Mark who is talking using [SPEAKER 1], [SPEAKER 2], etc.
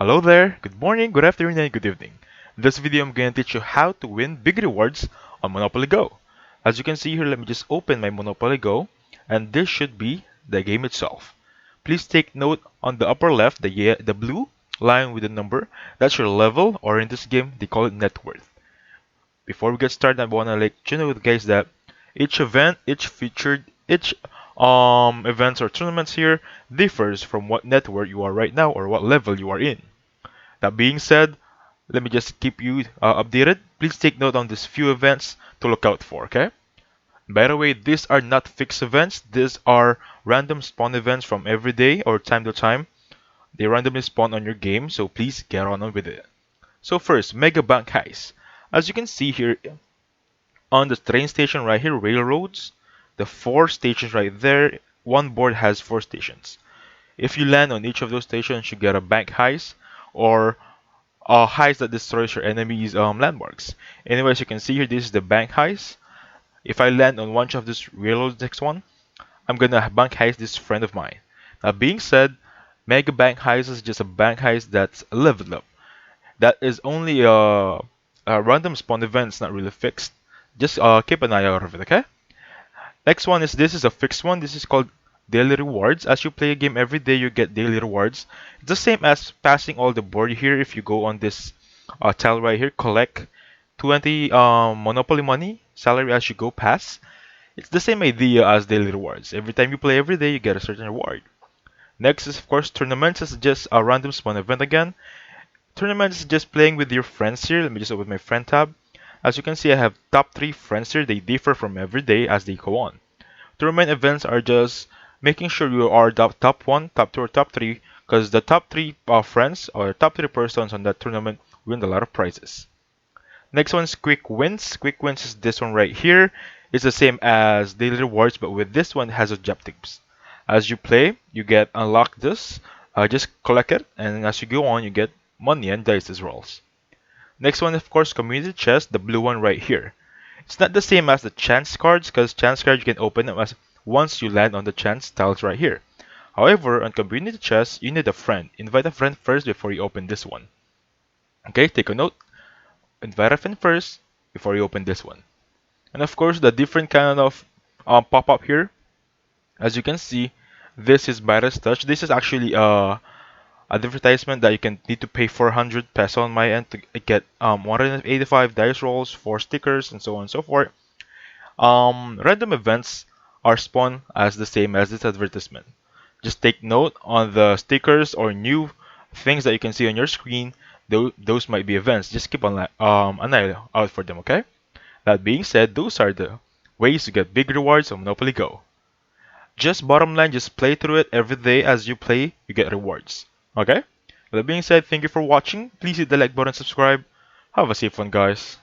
[SPEAKER 1] Hello there, good morning, good afternoon, and good evening. In this video, I'm going to teach you how to win big rewards on Monopoly Go. As you can see here, let me just open my Monopoly Go, and this should be the game itself. Please take note on the upper left, the blue line with the number, that's your level, or in this game, they call it net worth. Before we get started, I want to let you know guys that each event, each events or tournaments here differs from what net worth you are right now or what level you are in. That being said, let me just keep you updated. Please take note on these few events to look out for, okay? By the way, these are not fixed events. These are random spawn events from every day or time to time. They randomly spawn on your game, so please get on with it. So first, Mega Bank Heist. As you can see here on the train station right here, railroads, the 4 stations right there, one board has 4 stations. If you land on each of those stations, you get a bank heist or heist that destroys your enemy's landmarks. Anyways, you can see here, this is the bank heist. If I land on one of these railroads next one, I'm gonna bank heist this friend of mine. That being said, Mega Bank Heist is just a bank heist that's leveled up. That is only a random spawn event, it's not really fixed. Just keep an eye out of it, okay? Next one is this is a fixed one. This is called daily rewards. As you play a game every day, you get daily rewards. It's the same as passing all the board here. If you go on this tile right here, collect 20 Monopoly money salary as you go past. It's the same idea as daily rewards. Every time you play every day, you get a certain reward. Next is of course tournaments. Is just a random spawn event again. Tournaments is just playing with your friends here. Let me just open my friend tab. As you can see, I have top 3 friends here. They differ from every day as they go on. Tournament events are just making sure you are the top 1, top 2, or top 3 because the top 3 friends or top 3 persons on that tournament win a lot of prizes. Next one is quick wins. Quick wins is this one right here. It's the same as daily rewards, but with this one it has objectives. As you play, you get unlock this. Just collect it, and as you go on, you get money and dice as rolls. Next one, of course, community chest, the blue one right here. It's not the same as the chance cards, because chance cards you can open them as once you land on the chance tiles right here. However, on community chest, you need a friend. Invite a friend first before you open this one. Okay, take a note. Invite a friend first before you open this one. And of course, the different kind of pop-up here. As you can see, this is Virus Touch. This is actually advertisement that you can need to pay 400 peso on my end to get 185 dice rolls, 4 stickers, and so on and so forth. Random events are spawned as the same as this advertisement. Just take note on the stickers or new things that you can see on your screen. Those might be events. Just keep an eye out for them, okay? That being said, those are the ways to get big rewards on Monopoly Go. Just bottom line, just play through it every day. As you play, you get rewards. Okay? That being said, thank you for watching. Please hit the like button, subscribe. Have a safe one, guys.